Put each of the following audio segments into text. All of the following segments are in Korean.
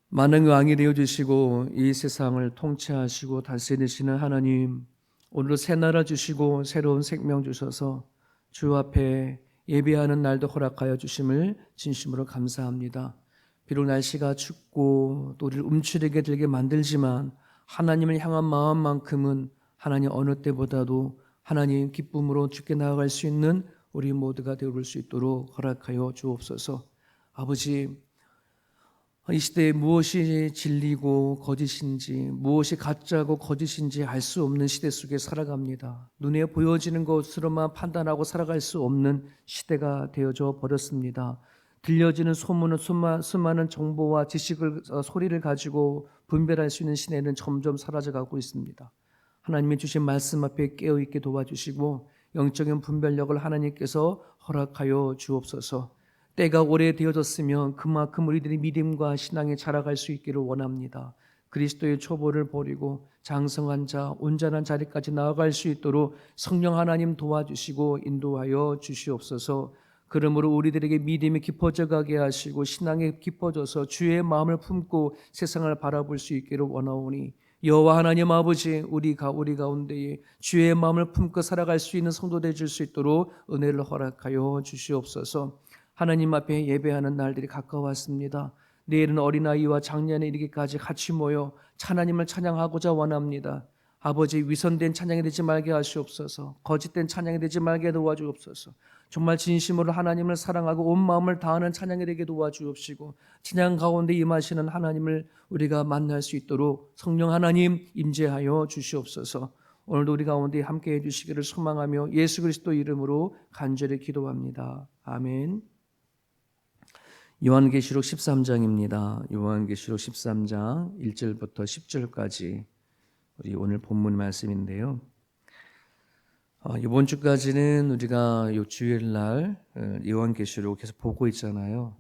만왕의 왕이 되어주시고 이 세상을 통치하시고 다스리시는 하나님, 오늘도 새 나라 주시고 새로운 생명 주셔서 주 앞에 예배하는 날도 허락하여 주심을 진심으로 감사합니다. 비록 날씨가 춥고 또 우리를 움츠리게 들게 만들지만 하나님을 향한 마음만큼은 하나님 어느 때보다도 하나님 기쁨으로 주께 나아갈 수 있는 우리 모두가 되어볼 수 있도록 허락하여 주옵소서. 아버지, 이 시대에 무엇이 진리고 거짓인지, 무엇이 가짜고 거짓인지 알 수 없는 시대 속에 살아갑니다. 눈에 보여지는 것으로만 판단하고 살아갈 수 없는 시대가 되어져 버렸습니다. 들려지는 소문은 수많은 정보와 지식을 소리를 가지고 분별할 수 있는 시대는 점점 사라져가고 있습니다. 하나님이 주신 말씀 앞에 깨어있게 도와주시고 영적인 분별력을 하나님께서 허락하여 주옵소서. 때가 오래되어졌으면 그만큼 우리들이 믿음과 신앙에 자라갈 수 있기를 원합니다. 그리스도의 초보를 버리고 장성한 자, 온전한 자리까지 나아갈 수 있도록 성령 하나님 도와주시고 인도하여 주시옵소서. 그러므로 우리들에게 믿음이 깊어져 가게 하시고 신앙이 깊어져서 주의 마음을 품고 세상을 바라볼 수 있기를 원하오니, 여호와 하나님 아버지, 우리 가운데에 주의 마음을 품고 살아갈 수 있는 성도 되줄 수 있도록 은혜를 허락하여 주시옵소서. 하나님 앞에 예배하는 날들이 가까웠습니다. 내일은 어린아이와 장년에 이르기까지 같이 모여 하나님을 찬양하고자 원합니다. 아버지, 위선된 찬양이 되지 말게 하시옵소서. 거짓된 찬양이 되지 말게 도와주옵소서. 정말 진심으로 하나님을 사랑하고 온 마음을 다하는 찬양이 되게 도와주옵시고, 찬양 가운데 임하시는 하나님을 우리가 만날 수 있도록 성령 하나님 임재하여 주시옵소서. 오늘도 우리 가운데 함께해 주시기를 소망하며 예수 그리스도 이름으로 간절히 기도합니다. 아멘. 요한계시록 13장입니다. 요한계시록 13장 1절부터 10절까지 우리 오늘 본문 말씀인데요. 이번 주까지는 우리가 요 주일날 요한계시록 계속 보고 있잖아요.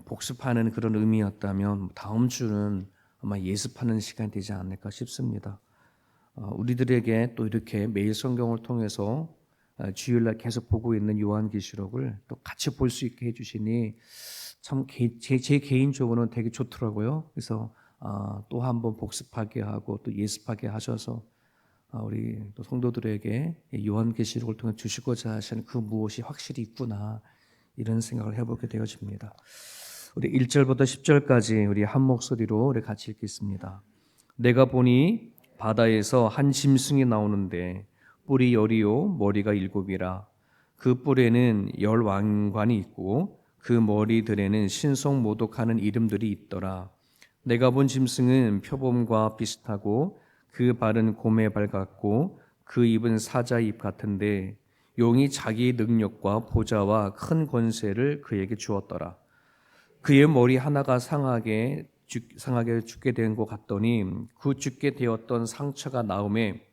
복습하는 그런 의미였다면 다음 주는 아마 예습하는 시간이 되지 않을까 싶습니다. 우리들에게 또 이렇게 매일 성경을 통해서 주일날 계속 보고 있는 요한계시록을 또 같이 볼 수 있게 해주시니 참 제 개인적으로는 되게 좋더라고요. 그래서 또 한번 복습하게 하고 또 예습하게 하셔서 우리 또 성도들에게 요한계시록을 통해 주시고자 하시는 그 무엇이 확실히 있구나, 이런 생각을 해보게 되어집니다. 우리 1절부터 10절까지 우리 한 목소리로 우리 같이 읽겠습니다. 내가 보니 바다에서 한 짐승이 나오는데 뿔이 10이요 머리가 7이라. 그 뿔에는 10왕관이 있고 그 머리들에는 신성모독하는 이름들이 있더라. 내가 본 짐승은 표범과 비슷하고 그 발은 곰의 발 같고 그 입은 사자 입 같은데 용이 자기의 능력과 보좌와 큰 권세를 그에게 주었더라. 그의 머리 하나가 상하게 죽게 된 것 같더니 그 죽게 되었던 상처가 나음에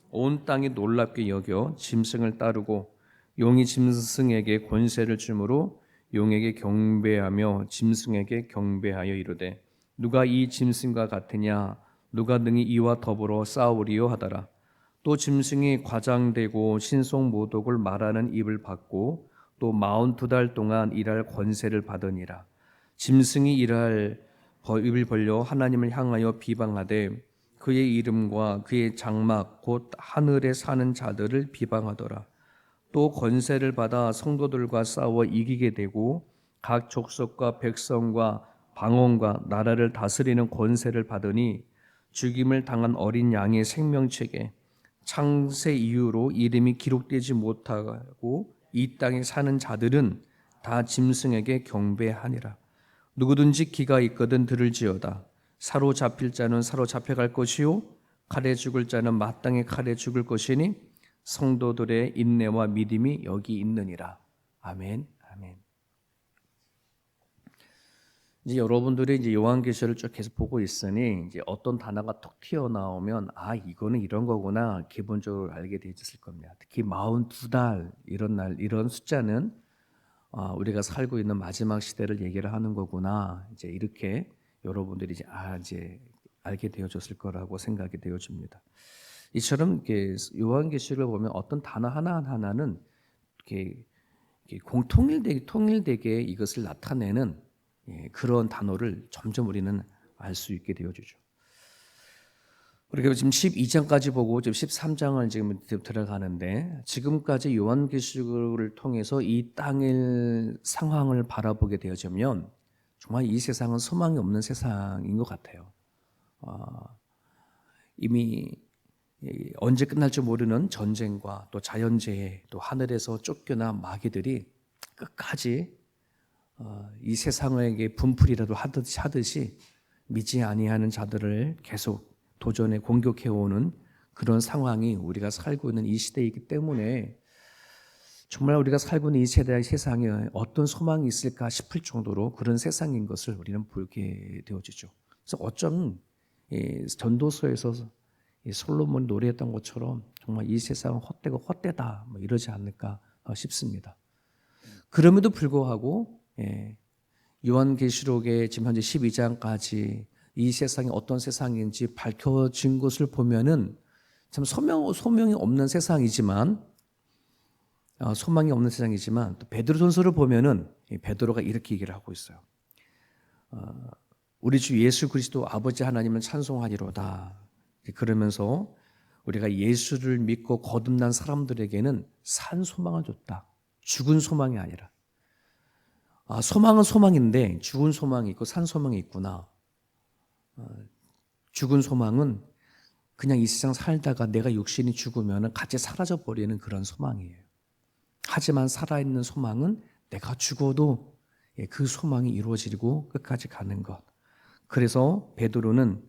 온 땅이 놀랍게 여겨 짐승을 따르고 용이 짐승에게 권세를 주므로 용에게 경배하며 짐승에게 경배하여 이르되 누가 이 짐승과 같으냐, 누가 능히 이와 더불어 싸우리요 하더라. 또 짐승이 과장되고 신성모독을 말하는 입을 받고 또 42달 동안 일할 권세를 받으니라. 짐승이 입을 벌려 하나님을 향하여 비방하되 그의 이름과 그의 장막 곧 하늘에 사는 자들을 비방하더라. 또 권세를 받아 성도들과 싸워 이기게 되고 각 족속과 백성과 방언과 나라를 다스리는 권세를 받으니 죽임을 당한 어린 양의 생명책에 창세 이후로 이름이 기록되지 못하고 이 땅에 사는 자들은 다 짐승에게 경배하니라. 누구든지 귀가 있거든 들을지어다. 사로잡힐 자는 사로잡혀갈 것이요 칼에 죽을 자는 마땅히 칼에 죽을 것이니 성도들의 인내와 믿음이 여기 있느니라. 아멘. 아멘. 이제 여러분들이 이제 요한계시를 쭉 계속 보고 있으니 이제 어떤 단어가 톡 튀어나오면 이거는 이런 거구나 기본적으로 알게 되었을 겁니다. 특히 42달 이런 숫자는 우리가 살고 있는 마지막 시대를 얘기를 하는 거구나, 이제 이렇게 여러분들이 이제 알게 되어졌을 거라고 생각이 되어집니다. 이처럼 이렇게 요한계시를 보면 어떤 단어 하나하나는 이렇게 통일되게 이것을 나타내는 그런 단어를 점점 우리는 알 수 있게 되어주죠. 우리가 지금 12장까지 보고 지금 13장을 지금 들어가는데, 지금까지 요한계시록을 통해서 이 땅의 상황을 바라보게 되어지면 정말 이 세상은 소망이 없는 세상인 것 같아요. 이미 언제 끝날지 모르는 전쟁과 또 자연재해, 또 하늘에서 쫓겨난 마귀들이 끝까지 이 세상에게 분풀이라도 하듯이 믿지 아니하는 자들을 계속 도전에 공격해오는 그런 상황이 우리가 살고 있는 이 시대이기 때문에, 정말 우리가 살고 있는 이 세대의 세상에 어떤 소망이 있을까 싶을 정도로 그런 세상인 것을 우리는 보게 되어지죠. 그래서 어쩜 전도서에서 솔로몬이 노래했던 것처럼 정말 이 세상은 헛되고 헛되다 이러지 않을까 싶습니다. 그럼에도 불구하고 요한계시록의 지금 현재 12장까지 이 세상이 어떤 세상인지 밝혀진 것을 보면은 참 소명이 없는 세상이지만, 소망이 없는 세상이지만, 또 베드로전서를 보면은 베드로가 이렇게 얘기를 하고 있어요. 우리 주 예수 그리스도 아버지 하나님을 찬송하리로다. 그러면서 우리가 예수를 믿고 거듭난 사람들에게는 산 소망을 줬다. 죽은 소망이 아니라. 소망은 소망인데 죽은 소망이 있고 산 소망이 있구나. 죽은 소망은 그냥 이 세상 살다가 내가 육신이 죽으면 같이 사라져 버리는 그런 소망이에요. 하지만 살아있는 소망은 내가 죽어도 그 소망이 이루어지고 끝까지 가는 것. 그래서 베드로는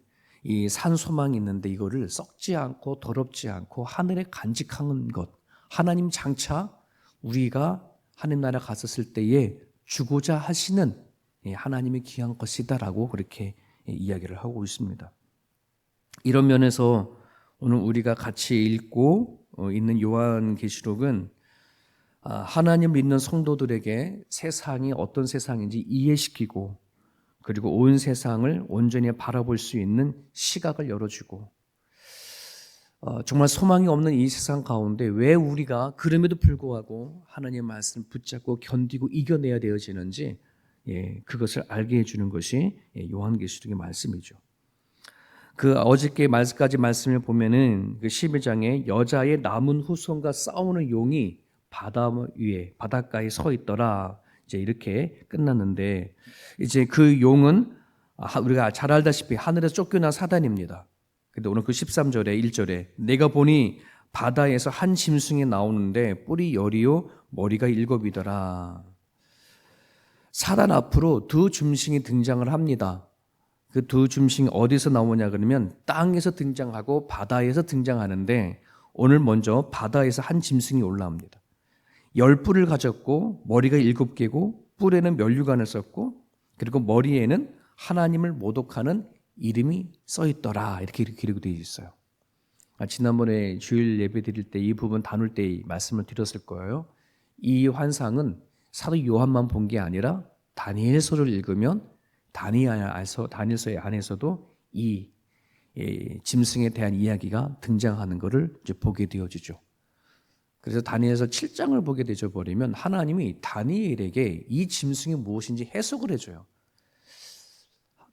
이 산 소망이 있는데 이거를 썩지 않고 더럽지 않고 하늘에 간직하는 것, 하나님 장차 우리가 하나님 나라 갔었을 때에 주고자 하시는 하나님의 귀한 것이다라고 그렇게 이야기를 하고 있습니다. 이런 면에서 오늘 우리가 같이 읽고 있는 요한계시록은 하나님 믿는 성도들에게 세상이 어떤 세상인지 이해시키고, 그리고 온 세상을 온전히 바라볼 수 있는 시각을 열어주고, 정말 소망이 없는 이 세상 가운데 왜 우리가 그럼에도 불구하고 하나님의 말씀을 붙잡고 견디고 이겨내야 되어지는지 그것을 알게 해주는 것이 요한계시록의 말씀이죠. 그 어저께 말씀까지 말씀을 보면은 그 12장에 여자의 남은 후손과 싸우는 용이 바다 위에 바닷가에 서 있더라. 이제 이렇게 끝났는데, 이제 그 용은 우리가 잘 알다시피 하늘에서 쫓겨난 사단입니다. 근데 오늘 그 13절에 1절에 내가 보니 바다에서 한 짐승이 나오는데 뿔이 10이요 머리가 7이더라. 사단 앞으로 두 짐승이 등장을 합니다. 그 두 짐승이 어디서 나오냐 그러면 땅에서 등장하고 바다에서 등장하는데, 오늘 먼저 바다에서 한 짐승이 올라옵니다. 10뿔을 가졌고 머리가 7개고 뿔에는 면류관을 썼고, 그리고 머리에는 하나님을 모독하는 이름이 써있더라. 이렇게 기록이 되어 있어요. 지난번에 주일 예배 드릴 때 이 부분 다룰 때 말씀을 드렸을 거예요. 이 환상은 사도 요한만 본 게 아니라 다니엘서를 읽으면 다니엘서 안에서도 이 짐승에 대한 이야기가 등장하는 것을 이제 보게 되어지죠. 그래서 다니엘서 7장을 보게 되져 버리면 하나님이 다니엘에게 이 짐승이 무엇인지 해석을 해줘요.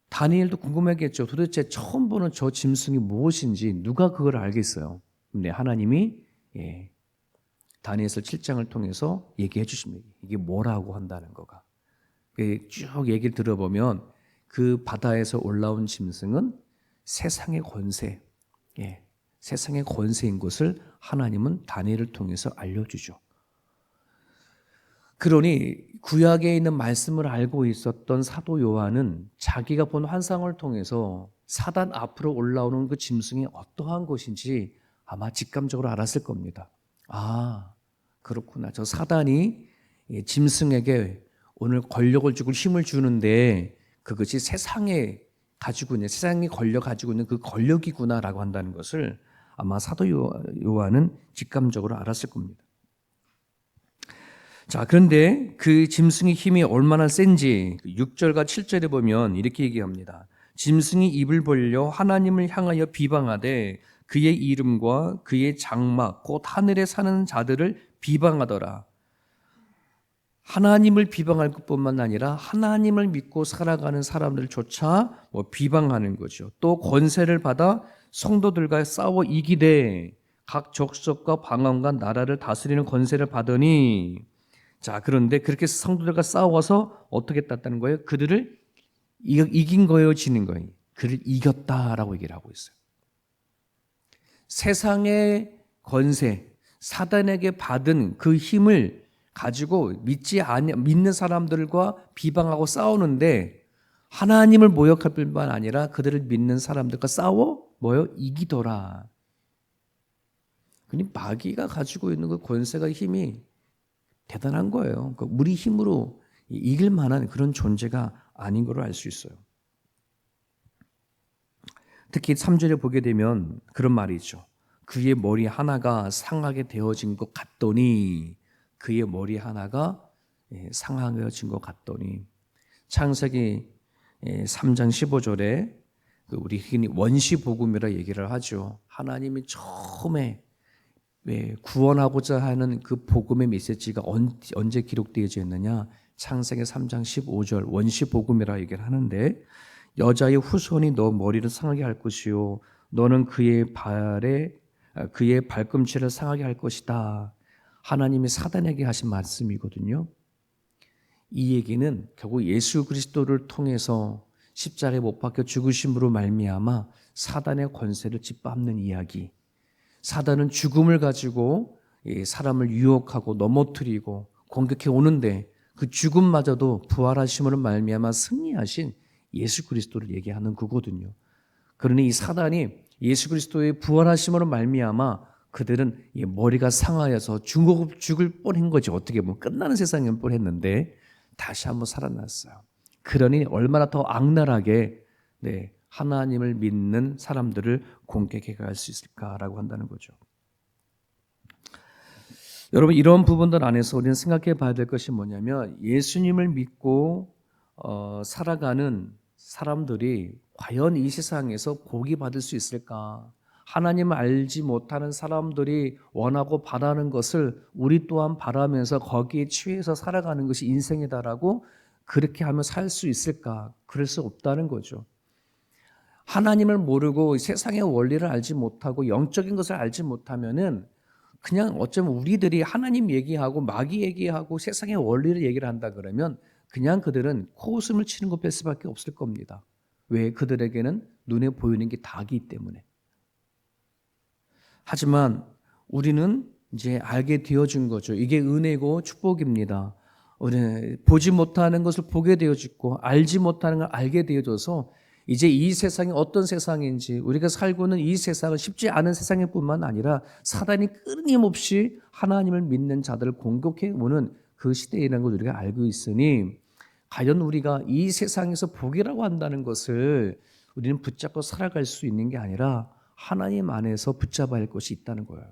다니엘도 궁금했겠죠. 도대체 처음 보는 저 짐승이 무엇인지 누가 그걸 알겠어요. 근데 하나님이 다니엘서 7장을 통해서 얘기해 주십니다. 이게 뭐라고 한다는 거가. 쭉 얘기를 들어보면 그 바다에서 올라온 짐승은 세상의 권세, 세상의 권세인 것을 하나님은 다니엘을 통해서 알려주죠. 그러니 구약에 있는 말씀을 알고 있었던 사도 요한은 자기가 본 환상을 통해서 사단 앞으로 올라오는 그 짐승이 어떠한 것인지 아마 직감적으로 알았을 겁니다. 그렇구나. 저 사단이 짐승에게 오늘 권력을 주고 힘을 주는데 그것이 세상이 권력 가지고 있는 그 권력이구나라고 한다는 것을 아마 사도 요한은 직감적으로 알았을 겁니다. 자, 그런데 그 짐승의 힘이 얼마나 센지 6절과 7절에 보면 이렇게 얘기합니다. 짐승이 입을 벌려 하나님을 향하여 비방하되 그의 이름과 그의 장막 곧 하늘에 사는 자들을 비방하더라. 하나님을 비방할 것뿐만 아니라 하나님을 믿고 살아가는 사람들조차 비방하는 거죠. 또 권세를 받아 성도들과 싸워 이기되 각 족속과 방언과 나라를 다스리는 권세를 받으니, 자, 그런데 그렇게 성도들과 싸워서 어떻게 땄다는 거예요? 그들을 이긴 거예요, 지는 거예요? 그를 이겼다라고 얘기를 하고 있어요. 세상의 권세, 사단에게 받은 그 힘을 가지고 믿는 사람들과 비방하고 싸우는데 하나님을 모욕할 뿐만 아니라 그들을 믿는 사람들과 싸워 이기더라. 그니 마귀가 가지고 있는 그 권세가 힘이 대단한 거예요. 그러니까 우리 힘으로 이길 만한 그런 존재가 아닌 걸로 알 수 있어요. 특히 3절에 보게 되면 그런 말이 있죠. 그의 머리 하나가 상하게 되어진 것 같더니, 그의 머리 하나가 상하게진 것 같더니. 창세기 3장 15절에 우리 흔히 원시복음이라 얘기를 하죠. 하나님이 처음에 구원하고자 하는 그 복음의 메시지가 언제 기록되어져 있느냐? 창세기 3장 15절 원시복음이라 얘기를 하는데, 여자의 후손이 너 머리를 상하게 할 것이요 너는 그의 발꿈치를 상하게 할 것이다. 하나님이 사단에게 하신 말씀이거든요. 이 얘기는 결국 예수 그리스도를 통해서 십자가에 못 박혀 죽으심으로 말미암아 사단의 권세를 짓밟는 이야기. 사단은 죽음을 가지고 사람을 유혹하고 넘어뜨리고 공격해 오는데, 그 죽음마저도 부활하심으로 말미암아 승리하신 예수 그리스도를 얘기하는 거거든요. 그러니 이 사단이 예수 그리스도의 부활하심으로 말미암아 그들은 머리가 상하여서 죽을 뻔한 거지. 어떻게 보면 끝나는 세상일 뻔했는데 다시 한번 살아났어요. 그러니 얼마나 더 악랄하게 하나님을 믿는 사람들을 공격해 갈 수 있을까라고 한다는 거죠. 여러분, 이런 부분들 안에서 우리는 생각해 봐야 될 것이 뭐냐면, 예수님을 믿고 살아가는 사람들이 과연 이 세상에서 복이 받을 수 있을까? 하나님을 알지 못하는 사람들이 원하고 바라는 것을 우리 또한 바라면서 거기에 취해서 살아가는 것이 인생이다라고 그렇게 하며 살 수 있을까? 그럴 수 없다는 거죠. 하나님을 모르고 세상의 원리를 알지 못하고 영적인 것을 알지 못하면은 그냥 어쩌면 우리들이 하나님 얘기하고 마귀 얘기하고 세상의 원리를 얘기를 한다 그러면 그냥 그들은 코웃음을 치는 것 뺄 수밖에 없을 겁니다. 왜? 그들에게는 눈에 보이는 게 다기 때문에. 하지만 우리는 이제 알게 되어진 거죠. 이게 은혜고 축복입니다. 우리 보지 못하는 것을 보게 되어지고 알지 못하는 걸 알게 되어져서 이제 이 세상이 어떤 세상인지, 우리가 살고 있는 이 세상은 쉽지 않은 세상일 뿐만 아니라 사단이 끊임없이 하나님을 믿는 자들을 공격해 오는 그 시대라는 걸 우리가 알고 있으니, 과연 우리가 이 세상에서 복이라고 한다는 것을 우리는 붙잡고 살아갈 수 있는 게 아니라 하나님 안에서 붙잡아야 할 것이 있다는 거예요.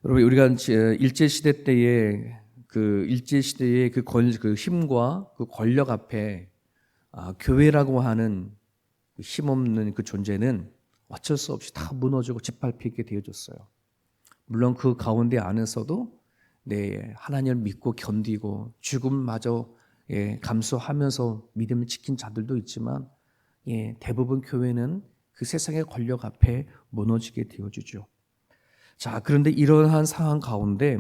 여러분, 우리가 일제시대 때에 그 힘과 그 권력 앞에 교회라고 하는 힘없는 그 존재는 어쩔 수 없이 다 무너지고 짓밟히게 되어졌어요. 물론 그 가운데 안에서도 하나님을 믿고 견디고 죽음마저 감수하면서 믿음을 지킨 자들도 있지만 대부분 교회는 그 세상의 권력 앞에 무너지게 되어지죠. 자, 그런데 이러한 상황 가운데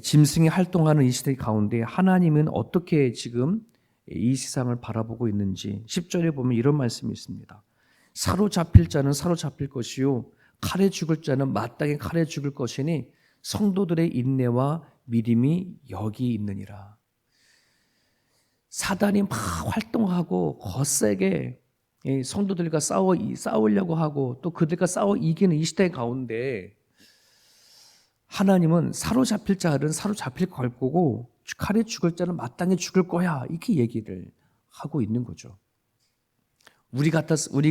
짐승이 활동하는 이 시대 가운데 하나님은 어떻게 지금 이 세상을 바라보고 있는지 10절에 보면 이런 말씀이 있습니다. 사로잡힐 자는 사로잡힐 것이요 칼에 죽을 자는 마땅히 칼에 죽을 것이니 성도들의 인내와 믿음이 여기 있느니라. 사단이 막 활동하고 거세게 성도들과 싸우려고 하고 또 그들과 싸워 이기는 이 시대 가운데 하나님은 사로잡힐 자는 사로잡힐 걸 거고 칼에 죽을 자는 마땅히 죽을 거야, 이렇게 얘기를 하고 있는 거죠. 우리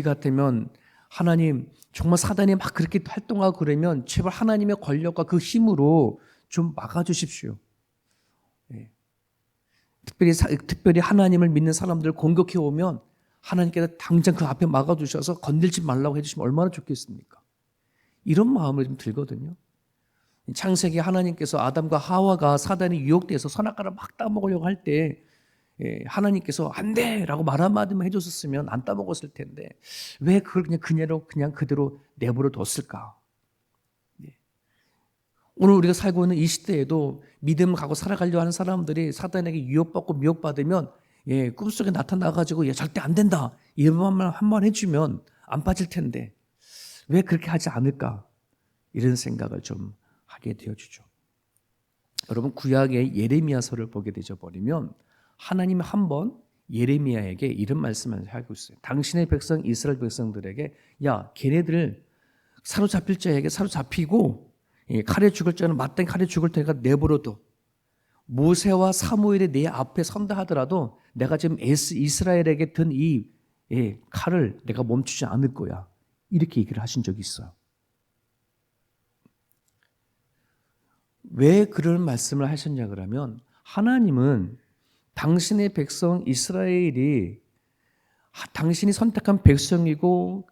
같으면 하나님, 정말 사단이 막 그렇게 활동하고 그러면 제발 하나님의 권력과 그 힘으로 좀 막아주십시오. 특별히 하나님을 믿는 사람들을 공격해 오면 하나님께서 당장 그 앞에 막아주셔서 건들지 말라고 해주시면 얼마나 좋겠습니까? 이런 마음을 좀 들거든요. 창세기 하나님께서 아담과 하와가 사단의 유혹돼서 선악과를 막 따먹으려고 할 때 하나님께서 안 돼라고 말 한마디만 해줬었으면 안 따먹었을 텐데 왜 그걸 그냥 그대로 내버려 뒀을까? 오늘 우리가 살고 있는 이 시대에도 믿음을 갖고 살아가려고 하는 사람들이 사단에게 유혹받고 미혹받으면 꿈속에 나타나가지고 절대 안 된다 이런 말 한 번 해주면 안 빠질 텐데 왜 그렇게 하지 않을까? 이런 생각을 좀 하게 되어주죠. 여러분 구약의 예레미야서를 보게 되져 버리면 하나님이 한번 예레미야에게 이런 말씀을 하고 있어요. 당신의 백성 이스라엘 백성들에게 야 걔네들 사로잡힐 자에게 사로잡히고 칼에 죽을 자는 마땅히 칼에 죽을 테니까 내버려둬. 모세와 사무엘이 내 앞에 선다 하더라도 내가 지금 이스라엘에게 든 이 칼을 내가 멈추지 않을 거야. 이렇게 얘기를 하신 적이 있어요. 왜 그런 말씀을 하셨냐 그러면 하나님은 당신의 백성 이스라엘이 당신이 선택한 백성이고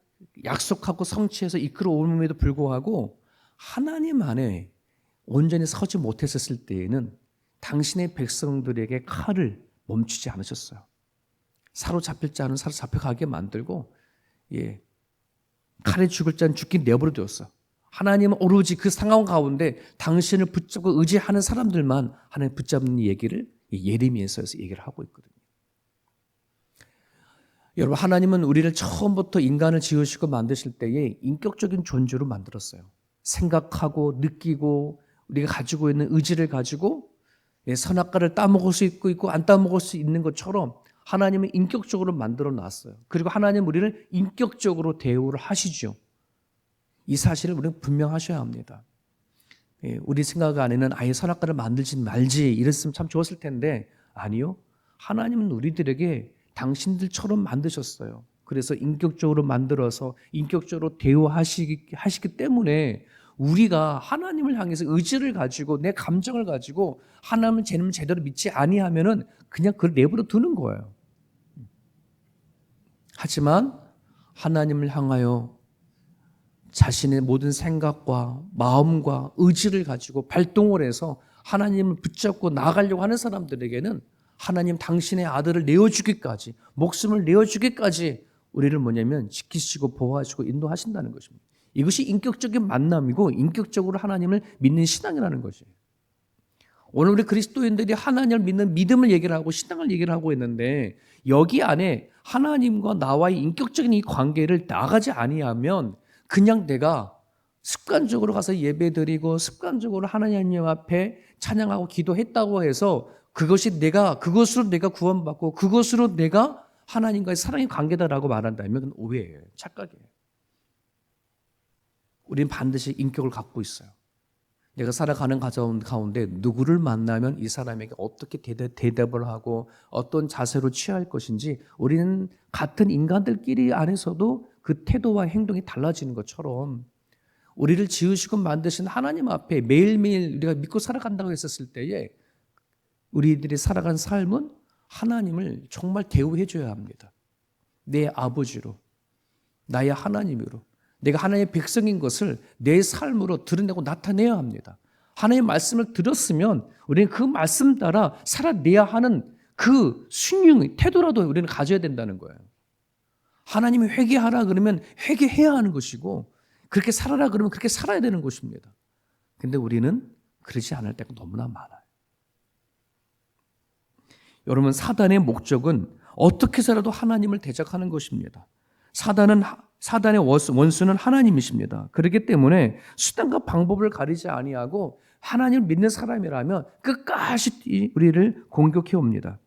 약속하고 성취해서 이끌어옴에도 불구하고 하나님 안에 온전히 서지 못했었을 때에는 당신의 백성들에게 칼을 멈추지 않으셨어요. 사로잡힐 자는 사로잡혀가게 만들고 칼에 죽을 자는 죽긴 내버려 두었어. 하나님은 오로지 그 상황 가운데 당신을 붙잡고 의지하는 사람들만 하나님 붙잡는 얘기를 예레미야서에서 얘기를 하고 있거든요. 여러분 하나님은 우리를 처음부터 인간을 지으시고 만드실 때에 인격적인 존재로 만들었어요. 생각하고 느끼고 우리가 가지고 있는 의지를 가지고 선악과를 따먹을 수 있고 안 따먹을 수 있는 것처럼 하나님은 인격적으로 만들어 놨어요. 그리고 하나님은 우리를 인격적으로 대우를 하시죠. 이 사실을 우리는 분명하셔야 합니다. 우리 생각 안에는 아예 선악과를 만들지 말지 이랬으면 참 좋았을 텐데 아니요. 하나님은 우리들에게 당신들처럼 만드셨어요. 그래서 인격적으로 만들어서 인격적으로 대우하시기 때문에 우리가 하나님을 향해서 의지를 가지고 내 감정을 가지고 하나님을 제대로 믿지 아니하면은 그냥 그걸 내버려 두는 거예요. 하지만 하나님을 향하여 자신의 모든 생각과 마음과 의지를 가지고 발동을 해서 하나님을 붙잡고 나아가려고 하는 사람들에게는 하나님 당신의 아들을 내어주기까지 목숨을 내어주기까지 우리를 뭐냐면 지키시고 보호하시고 인도하신다는 것입니다. 이것이 인격적인 만남이고 인격적으로 하나님을 믿는 신앙이라는 것이에요. 오늘 우리 그리스도인들이 하나님을 믿는 믿음을 얘기를 하고 신앙을 얘기를 하고 있는데 여기 안에 하나님과 나와의 인격적인 이 관계를 나가지 아니하면 그냥 내가 습관적으로 가서 예배드리고 습관적으로 하나님 앞에 찬양하고 기도했다고 해서 그것으로 내가 구원받고 그것으로 내가 하나님과의 사랑의 관계다라고 말한다면 그건 오해예요. 착각이에요. 우리는 반드시 인격을 갖고 있어요. 내가 살아가는 가운데 누구를 만나면 이 사람에게 어떻게 대답을 하고 어떤 자세로 취할 것인지 우리는 같은 인간들끼리 안에서도 그 태도와 행동이 달라지는 것처럼 우리를 지으시고 만드신 하나님 앞에 매일매일 우리가 믿고 살아간다고 했었을 때에 우리들이 살아간 삶은 하나님을 정말 대우해 줘야 합니다. 내 아버지로, 나의 하나님으로, 내가 하나님의 백성인 것을 내 삶으로 드러내고 나타내야 합니다. 하나님의 말씀을 들었으면 우리는 그 말씀 따라 살아내야 하는 그 순종, 태도라도 우리는 가져야 된다는 거예요. 하나님이 회개하라 그러면 회개해야 하는 것이고 그렇게 살아라 그러면 그렇게 살아야 되는 것입니다. 근데 우리는 그러지 않을 때가 너무나 많아요. 여러분 사단의 목적은 어떻게 해서라도 하나님을 대적하는 것입니다. 사단의 원수는 하나님이십니다. 그렇기 때문에 수단과 방법을 가리지 아니하고 하나님을 믿는 사람이라면 끝까지 우리를 공격해 옵니다.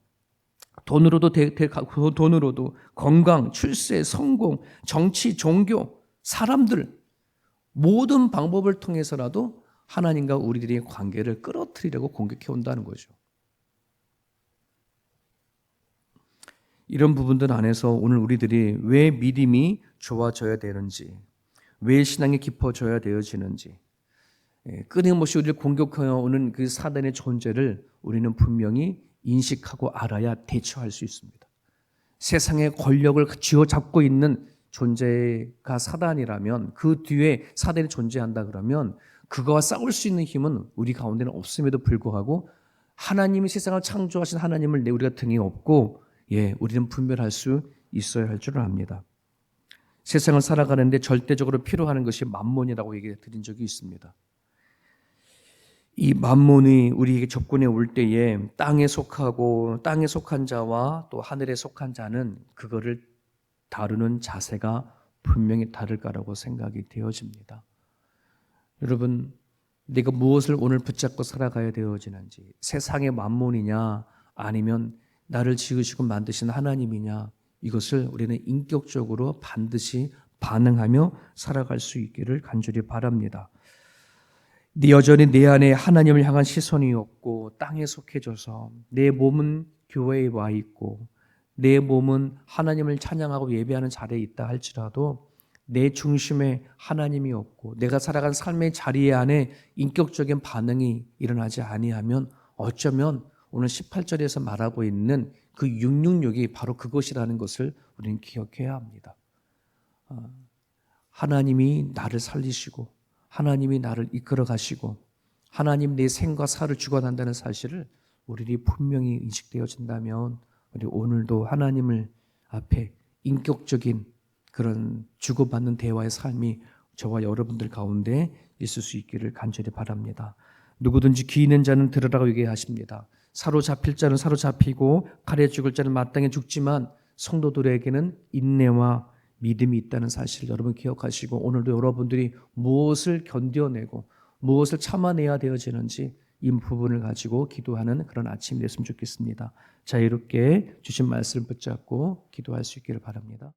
돈으로도 건강, 출세, 성공, 정치, 종교, 사람들 모든 방법을 통해서라도 하나님과 우리들의 관계를 끌어들이려고 공격해 온다는 거죠. 이런 부분들 안에서 오늘 우리들이 왜 믿음이 좋아져야 되는지, 왜 신앙이 깊어져야 되어지는지, 끊임없이 우리를 공격하여 오는 그 사단의 존재를 우리는 분명히 인식하고 알아야 대처할 수 있습니다. 세상의 권력을 쥐어잡고 있는 존재가 사단이라면 그 뒤에 사단이 존재한다 그러면 그거와 싸울 수 있는 힘은 우리 가운데는 없음에도 불구하고 하나님이 세상을 창조하신 하나님을 우리가 등에 업고 우리는 분별할 수 있어야 할 줄을 압니다. 세상을 살아가는데 절대적으로 필요한 것이 만몬이라고 얘기해 드린 적이 있습니다. 이 만몬이 우리에게 접근해 올 때에 땅에 속하고 땅에 속한 자와 또 하늘에 속한 자는 그거를 다루는 자세가 분명히 다를 거라고 생각이 되어집니다. 여러분, 내가 무엇을 오늘 붙잡고 살아가야 되어지는지, 세상의 만몬이냐 아니면 나를 지으시고 만드신 하나님이냐, 이것을 우리는 인격적으로 반드시 반응하며 살아갈 수 있기를 간절히 바랍니다. 여전히 내 안에 하나님을 향한 시선이 없고 땅에 속해져서 내 몸은 교회에 와 있고 내 몸은 하나님을 찬양하고 예배하는 자리에 있다 할지라도 내 중심에 하나님이 없고 내가 살아간 삶의 자리 안에 인격적인 반응이 일어나지 아니하면 어쩌면 오늘 18절에서 말하고 있는 그 666이 바로 그것이라는 것을 우리는 기억해야 합니다. 하나님이 나를 살리시고 하나님이 나를 이끌어 가시고 하나님 내 생과 사를 주관한다는 사실을 우리들이 분명히 인식되어진다면 우리 오늘도 하나님을 앞에 인격적인 그런 주고받는 대화의 삶이 저와 여러분들 가운데 있을 수 있기를 간절히 바랍니다. 누구든지 귀 있는 자는 들으라고 얘기하십니다. 사로잡힐 자는 사로잡히고 칼에 죽을 자는 마땅히 죽지만 성도들에게는 인내와 믿음이 있다는 사실을 여러분 기억하시고 오늘도 여러분들이 무엇을 견뎌내고 무엇을 참아내야 되어지는지 이 부분을 가지고 기도하는 그런 아침이 됐으면 좋겠습니다. 자유롭게 주신 말씀을 붙잡고 기도할 수 있기를 바랍니다.